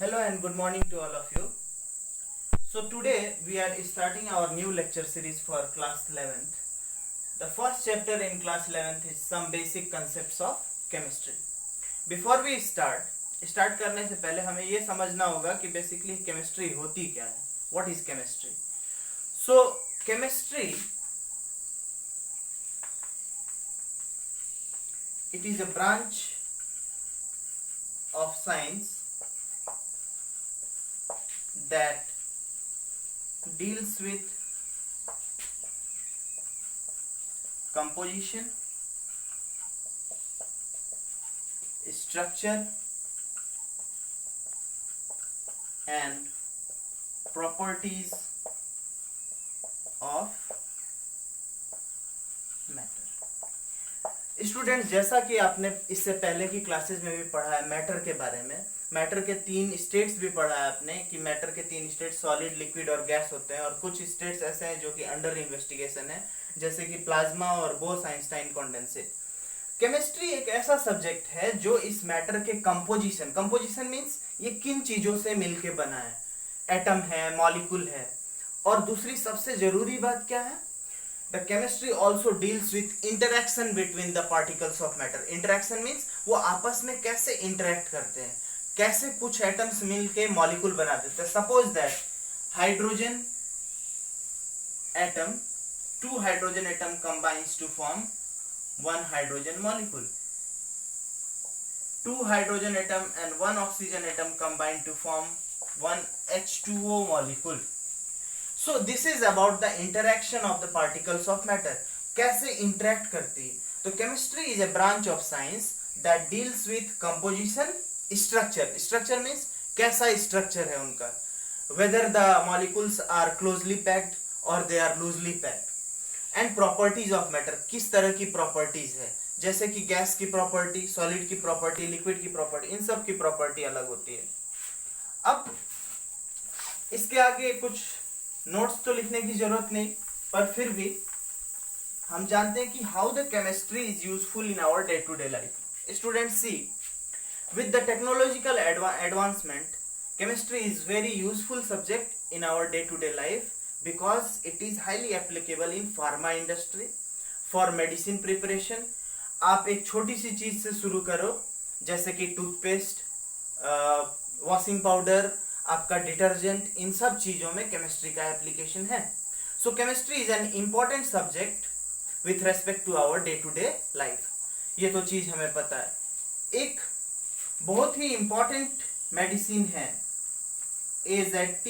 Hello and good morning to all of you. So today we are starting our new lecture series for class 11th. The first chapter in class 11th is some basic concepts of chemistry. Before we start करने से पहले हमें ये समझना होगा कि basically chemistry होती क्या है. What is chemistry? So chemistry, it is a branch of science that deals with composition, structure and properties of matter. Students, जैसा कि आपने इससे पहले की क्लासेस में भी पढ़ा है मैटर के बारे में, मैटर के 3 स्टेट्स भी पढ़ा है आपने कि मैटर के 3 स्टेट सॉलिड, लिक्विड और गैस होते हैं, और कुछ स्टेट्स ऐसे हैं जो कि अंडर इन्वेस्टिगेशन है, जैसे कि प्लाज्मा और बोस-आइंस्टाइन कंडेंसेट. केमिस्ट्री एक ऐसा सब्जेक्ट है जो इस मैटर के कंपोजिशन मींस ये किन चीजों से मिलके बना है, एटम है, मॉलिक्यूल है, और दूसरी सबसे जरूरी बात क्या है, The chemistry also deals with interaction between the particles of matter. Interaction means वो आपस में कैसे interact करते हैं, कैसे कुछ atoms मिलके molecule बना देते हैं. Suppose that hydrogen atom, 2 hydrogen atom combines to form 1 hydrogen molecule. 2 hydrogen atom and 1 oxygen atom combine to form 1 H2O molecule. So this is about the interaction of the particles of matter. कैसे interact करती है. तो chemistry is a branch of science that deals with composition, structure means कैसा structure है उनका, whether the molecules are closely packed or they are loosely packed, and properties of matter, किस तरह की properties है, जैसे कि गैस की property, solid की property, liquid की property, इन सब की property अलग होती है. अब इसके आगे कुछ नोट्स तो लिखने की जरूरत नहीं, पर फिर भी हम जानते हैं कि how the chemistry is useful in our day to day life. Students, see, with the technological advancement, chemistry is very useful subject in our day to day life because it is highly applicable in pharma industry, for medicine preparation. आप एक छोटी सी चीज से शुरू करो, जैसे कि toothpaste, washing powder, आपका डिटर्जेंट, इन सब चीजों में केमिस्ट्री का एप्लीकेशन है. So chemistry is an important subject with respect to our day to day life. ये तो चीज हमें पता है. एक बहुत ही इंपॉर्टेंट मेडिसिन है AZT.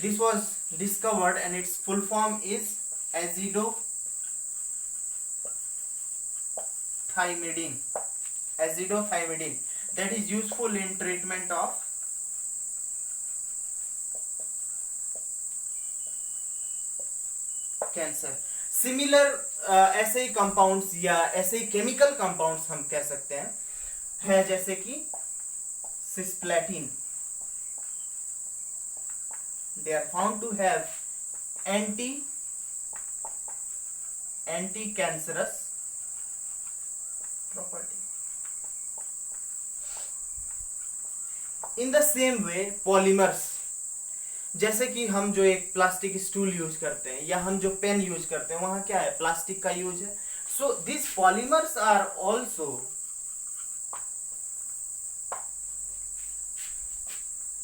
This was discovered and its full form is azithromycin, that is useful in treatment of cancer. Similar ऐसे ही कंपाउंड्स या ऐसे ही केमिकल कंपाउंड्स हम कह सकते हैं, है जैसे कि cisplatin. They are found to have anti cancerous property. In the same way polymers, जैसे कि हम जो एक प्लास्टिक स्टूल यूज करते हैं या हम जो पेन यूज करते हैं, वहां क्या है, प्लास्टिक का यूज है. So this polymers are also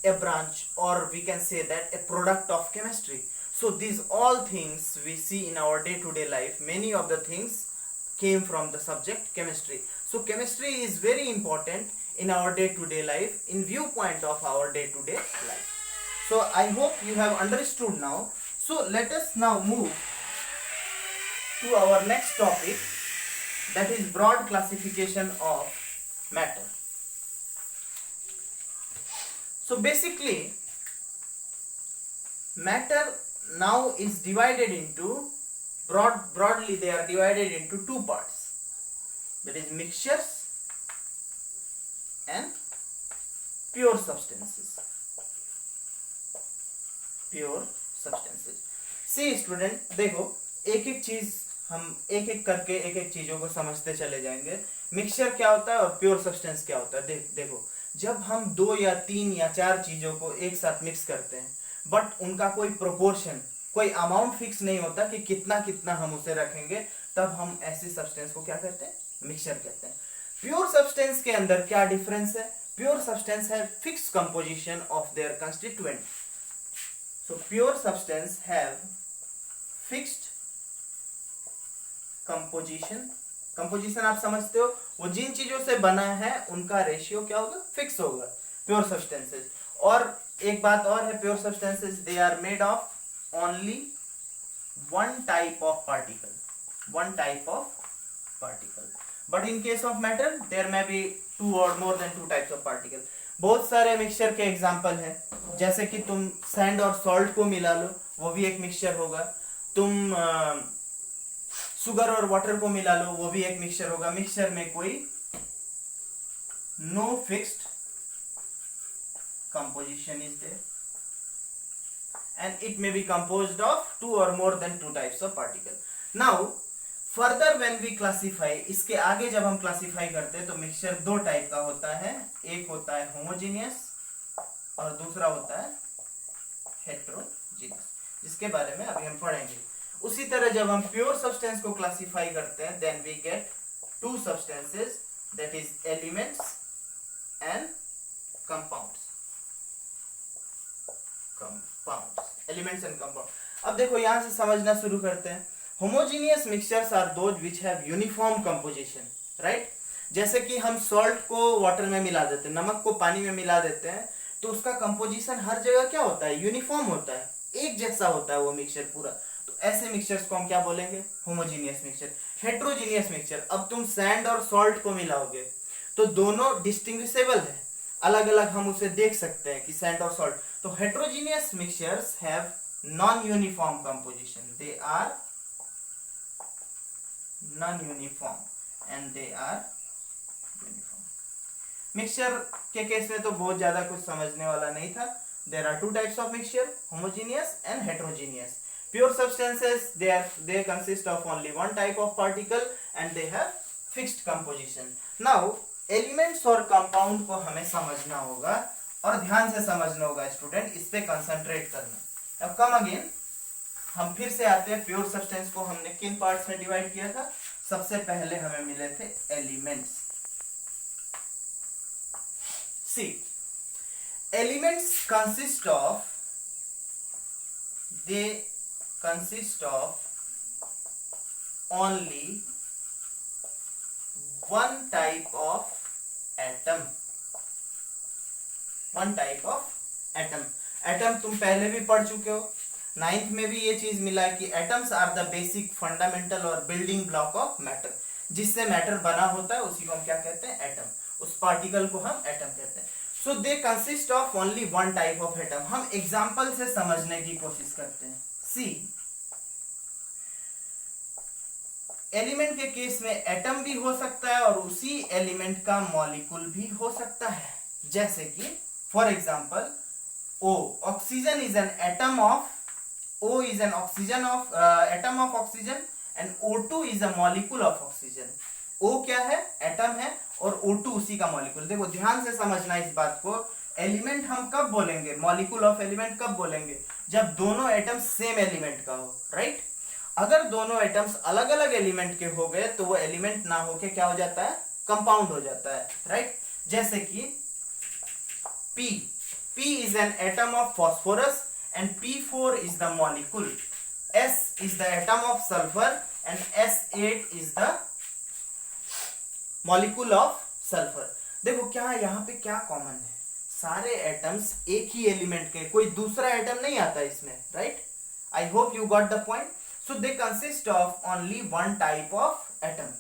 a branch, or we can say that a product of chemistry. So these all things we see in our day to day life, many of the things came from the subject chemistry. So chemistry is very important in our day to day life, in viewpoint of our day to day life. So I hope you have understood now. So let us now move to our next topic, that is broad classification of matter. So basically matter now is divided into broadly they are divided into 2 parts, that is mixtures and pure substances. See student, देखो एक एक चीज हम एक एक करके एक एक चीजों को समझते चले जाएंगे. मिक्सचर क्या होता है और प्योर सब्सटेंस क्या होता है. देखो जब हम 2 या 3 या 4 चीजों को एक साथ मिक्स करते हैं बट उनका कोई प्रोपोर्शन, कोई अमाउंट फिक्स नहीं होता कि कितना कितना हम उसे रखेंगे, तब हम ऐसी सब्सटेंस को क्या कहते हैं, मिक्सचर कहते हैं। प्योर सब्सटेंस के अंदर क्या डिफरेंस है, प्योर सब्सटेंस है fix composition of their constituent. So pure substance have fixed composition. Composition आप समझते हो, वो जिन चीजों से बना है उनका रेशियो क्या होगा, फिक्स होगा, प्योर सब्सटेंसेस। और एक बात और है, pure substances they are made of only one type of particle, one type of particle. But in case of matter there may be two और more than two types of particle. बहुत सारे mixture के example है, जैसे कि तुम sand और salt को मिला लो, वो भी एक मिक्सचर होगा। तुम शुगर और वाटर को मिला लो, वो भी एक मिक्सचर होगा। मिक्सचर में कोई no fixed composition is there and it may be composed of 2 or more than 2 types of particle. Now further when we classify, इसके आगे जब हम क्लासीफाई करते हैं तो मिक्सचर दो टाइप का होता है, एक होता है होमोजीनियस और दूसरा होता है हेट्रोजीनियस, जिसके बारे में अभी हम पढ़ेंगे। उसी तरह जब हम प्योर सब्सटेंस को क्लासीफाई करते हैं then we get to substances, that is elements and compounds. Elements and compound. अब देखो यहां से समझना शुरू करते हैं। Homogeneous mixtures are those which have uniform composition, right. जैसे कि हम सॉल्ट को वाटर में मिला देते हैं, नमक को पानी में मिला देते हैं, तो उसका कंपोजिशन हर जगह क्या होता है, यूनिफॉर्म होता है, एक जैसा होता है वो मिक्सचर पूरा। तो ऐसे मिक्सचर्स को हम क्या बोलेंगे, होमोजीनियस मिक्सचर। हेट्रोजीनियस मिक्सचर, अब तुम सैंड और सॉल्ट को मिलाओगे तो दोनों डिस्टिंग्विशेबल है, अलग अलग हम उसे देख सकते हैं कि सैंड और सॉल्ट। तो heterogeneous mixtures have non-uniform composition, they are non-uniform and they are uniform. Mixture के केस में तो बहुत ज्यादा कुछ समझने वाला नहीं था। There are two types of mixture, homogeneous and heterogeneous. Pure substances they consist of only one type of particle and they have fixed composition. Now elements और compound को हमें समझना होगा और ध्यान से समझना होगा स्टूडेंट, इस पे कंसंट्रेट करना। अब कम अगेन हम फिर से आते हैं, प्योर सब्सटेंस को हमने किन पार्ट्स में डिवाइड किया था। सबसे पहले हमें मिले थे elements. See elements consist of only one type of atom, one type of atom. Atom तुम पहले भी पढ़ चुके हो, 9th में भी ये चीज मिला है कि atoms are the basic fundamental और बिल्डिंग ब्लॉक ऑफ मैटर। जिससे मैटर बना होता है उसी को हम क्या कहते हैं, एटम। उस पार्टिकल को हम एटम कहते हैं। So they consist of only one type of atom. हम एग्जाम्पल से समझने की कोशिश करते हैं। सी एलिमेंट के केस में एटम भी हो सकता है और उसी एलिमेंट का मॉलिक्यूल भी हो सकता है। जैसे कि for example O, oxygen is an atom of, O is an oxygen of atom of oxygen and O2 is a molecule of oxygen. O क्या है, एटम है और O2 उसी का मॉलिक्यूल। देखो ध्यान से समझना इस बात को, एलिमेंट हम कब बोलेंगे, मॉलिक्यूल ऑफ एलिमेंट कब बोलेंगे, जब दोनों एटम्स सेम एलिमेंट का हो, राइट। अगर दोनों एटम्स अलग अलग एलिमेंट के हो गए तो वो एलिमेंट ना होके क्या हो जाता है, कंपाउंड हो जाता है, राइट। जैसे कि P is an atom of phosphorus and P4 is the molecule. S is the atom of sulfur and S8 is the molecule of sulfur. देखो क्या यहाँ पे क्या कॉमन है, सारे एटम्स एक ही एलिमेंट के, कोई दूसरा एटम नहीं आता इसमें, right. I hope you got the point. So they consist of only one type of atom.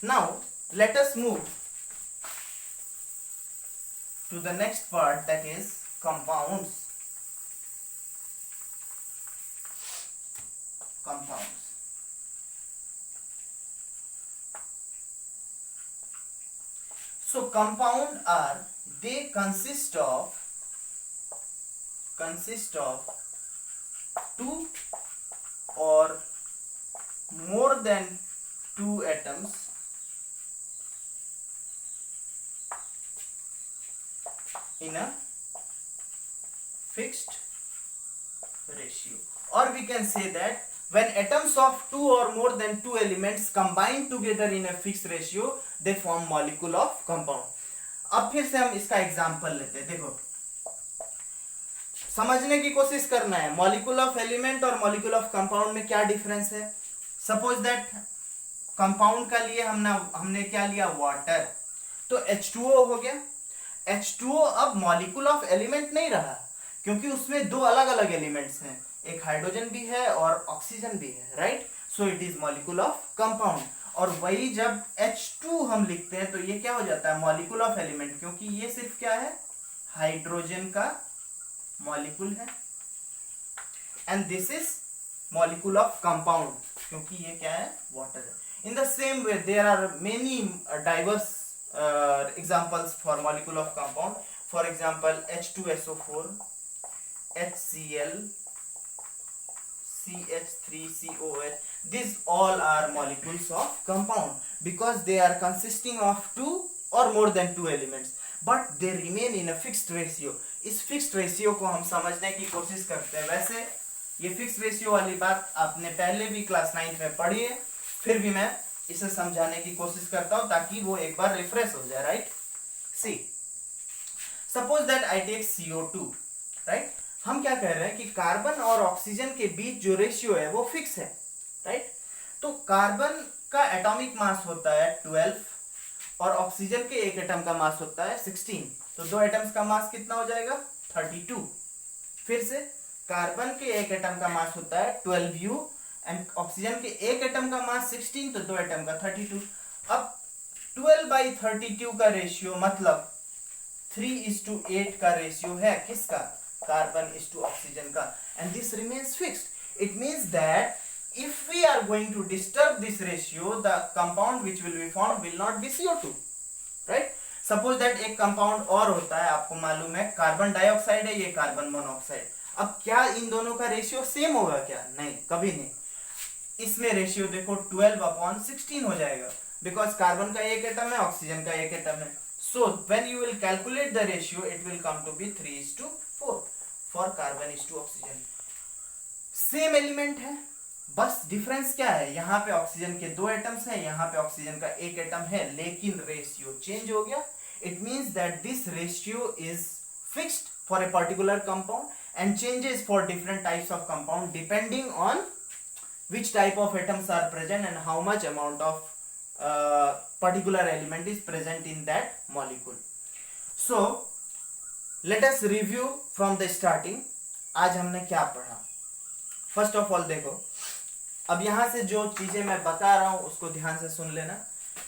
Now let us move to the next part, that is compounds. So compound are, they consist of two or more than two atoms in a fixed ratio, or we can say that when atoms of two or more than two elements combine together in a fixed ratio, they form molecule of compound. अब फिर से हम इसका example लेते हैं. देखो, समझने की कोशिश करना है मॉलिक्यूल ऑफ एलिमेंट और मॉलिक्यूल ऑफ कंपाउंड में क्या डिफरेंस है. सपोज दैट कंपाउंड का लिए हमने क्या लिया, वाटर, तो H2O हो गया. H2O अब मॉलिक्यूल ऑफ एलिमेंट नहीं रहा, क्योंकि उसमें दो अलग अलग एलिमेंट्स हैं, एक हाइड्रोजन भी है और ऑक्सीजन भी है, right. So it is molecule of compound. और वही जब H2 हम लिखते हैं तो ये क्या हो जाता है, मॉलिक्यूल ऑफ एलिमेंट, क्योंकि ये सिर्फ क्या है, हाइड्रोजन का मॉलिक्यूल है. And this is molecule of compound, क्योंकि ये क्या है, वाटर है. In the same way there are many diverse examples for molecule of compound. For example, H2SO4, HCl, CH3COH. These all are molecules of compound because they are consisting of two or more than two elements, but they remain in a fixed ratio. इस fixed ratio को हम समझने की कोशिश करते हैं. वैसे ये fixed ratio वाली बात आपने पहले भी क्लास 9 में पढ़ी है, फिर भी मैं इसे समझाने की कोशिश करता हूं ताकि वो एक बार रिफ्रेश हो जाए, right. See suppose that I take CO2, right. हम क्या कह रहे हैं कि कार्बन और ऑक्सीजन के बीच जो रेशियो है वो फिक्स है, राइट. तो कार्बन का एटॉमिक मास होता है 12 और ऑक्सीजन के एक एटम का मास होता है 16. तो दो एटम्स का मास कितना हो जाएगा, 32. फिर से कार्बन के एक एटम का मास होता है 12U एंड ऑक्सीजन के एक एटम का मास 16, तो दो एटम का 32. अब 12/32 का रेशियो मतलब 3:8 का रेशियो है किसका, कार्बन इज टू ऑक्सीजन का. And this remains fixed. It means that if we are going to disturb this ratio, the compound which will be formed will not be CO2, right. Suppose that एक compound और होता है, आपको मालूम है carbon dioxide है, ये carbon monoxide. अब क्या इन दोनों का रेशियो सेम होगा क्या, नहीं, कभी नहीं. इसमें रेशियो देखो 12/16 हो जाएगा, बिकॉज कार्बन का एक एटम है, ऑक्सीजन का एक एटम है. So when you will calculate the ratio it will come to be 3:4 for carbon is to oxygen. Same element है, बस डिफरेंस क्या है, यहाँ पे ऑक्सीजन के दो एटम्स हैं, यहाँ पे ऑक्सीजन का एक एटम है, लेकिन रेशियो चेंज हो गया. It means that this ratio is fixed for a particular compound and changes for different types of compound depending on which type of atoms are present and how much amount of particular element is present in that molecule. So let us review from the starting. आज हमने क्या पढ़ा. First of all देखो, अब यहां से जो चीजें मैं बता रहा हूं उसको ध्यान से सुन लेना.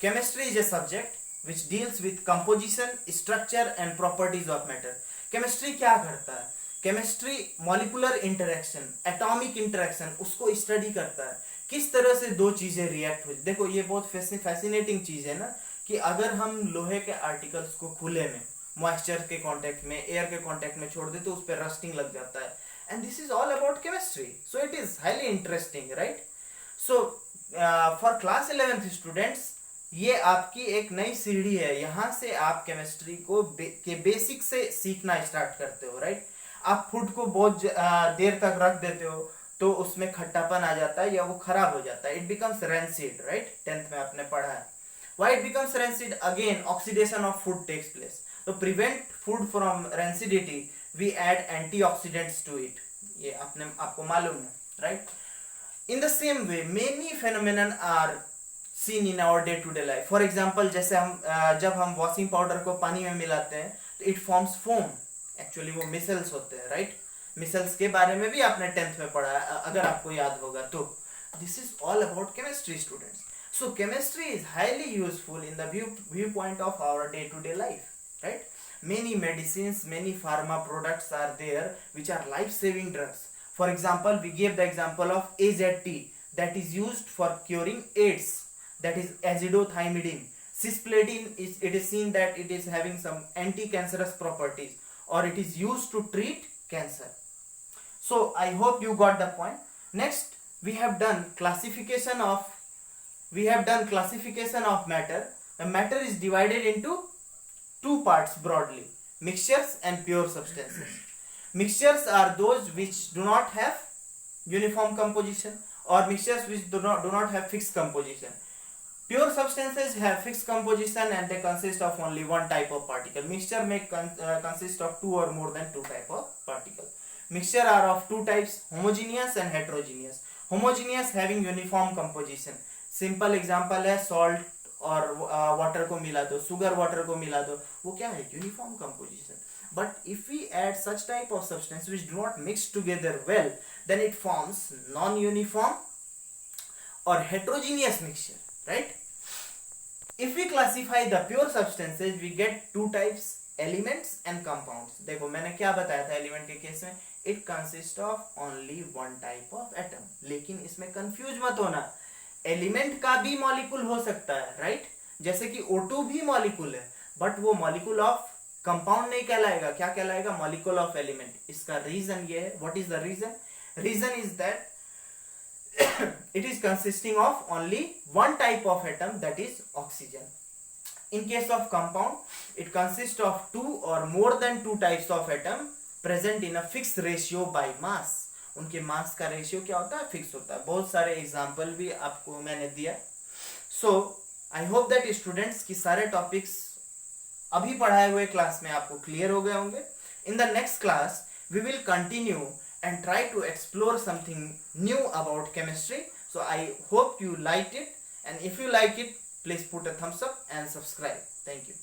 Chemistry is a subject which deals with composition, structure and properties of matter. Chemistry क्या करता है, chemistry molecular interaction, atomic interaction, उसको स्टडी करता है, किस तरह से दो चीजें रिएक्ट हो. देखो ये बहुत फैसिनेटिंग चीज है ना, कि अगर हम लोहे के आर्टिकल्स को खुले में मॉइस्चर के कांटेक्ट में, एयर के कांटेक्ट में छोड़ दे तो उस पर रस्टिंग लग जाता है. And this is all about chemistry, so it is highly interesting, right. So for class 11th students, ये आपकी एक नई सीढ़ी है, यहां से आप केमिस्ट्री को के बेसिक से सीखना स्टार्ट करते हो, राइट. आप फूड को बहुत देर तक रख देते हो तो उसमें खट्टापन आ जाता है या वो खराब हो जाता है, it becomes rancid, right. 10th में आपने पढ़ा है. Why it becomes rancid, again oxidation of food takes place. To prevent food from rancidity we add antioxidants to it, ये आपको मालूम है, right. In the same way many phenomenon are seen in our day to day life. For example, जैसे हम जब हम washing powder को पानी में मिलाते हैं तो इट फॉर्म्स फोम. एक्चुअली वो मिसल्स होते हैं, राइट. मिसल्स के बारे में भी आपने 10th में पढ़ा है, अगर आपको याद होगा तो. This is all about chemistry students. So chemistry is highly useful in the view point of our day to day life, right. Many medicines, many pharma products are there which are life saving drugs. For example, we gave the example of AZT that is used for curing AIDS, that is azithromycin. Cisplatin it is seen that it is having some anti-cancerous properties, or it is used to treat cancer. So I hope you got the point. Next we have done classification of matter. The matter is divided into two parts broadly. Mixtures and pure substances. Mixtures are those which do not have uniform composition, or mixtures which do not have fixed composition. Pure substances have fixed composition and they consist of only one type of particle. Mixture may consist of two or more than two type of particle. Mixture are of two types, homogeneous and heterogeneous. Homogeneous having uniform composition. Simple example है salt और water को मिला दो, sugar water को मिला दो, वो क्या है? Uniform composition. But if we add such type of substance which do not mix together well, then it forms non-uniform or heterogeneous mixture, right? If we classify the pure substances, we get two types, elements and compounds. देखो मैंने क्या बताया था element के case में, it consists of only one type of atom. लेकिन इसमें confuse मत होना, एलिमेंट का भी मॉलिक्यूल हो सकता है, राइट? जैसे कि O2 भी मॉलिक्यूल है, बट वो मॉलिक्यूल ऑफ कंपाउंड नहीं कहलाएगा, क्या कहलाएगा? Molecule of element. इसका रीजन ये है. What is the reason? Reason is that it is consisting of only one type of atom, that is oxygen. In case of compound, it consists of two or more than two types of atom present in a fixed ratio by mass. उनके मास का ratio क्या होता है? Fix होता है. बहुत सारे example भी आपको मैंने दिया. सो आई होप दैट स्टूडेंट्स की सारे टॉपिक्स अभी पढ़ाए हुए क्लास में आपको क्लियर हो गए होंगे. In the next class we will continue and try to explore something new about chemistry. So I hope you liked it, and if you like it, please put a thumbs up and subscribe. Thank you.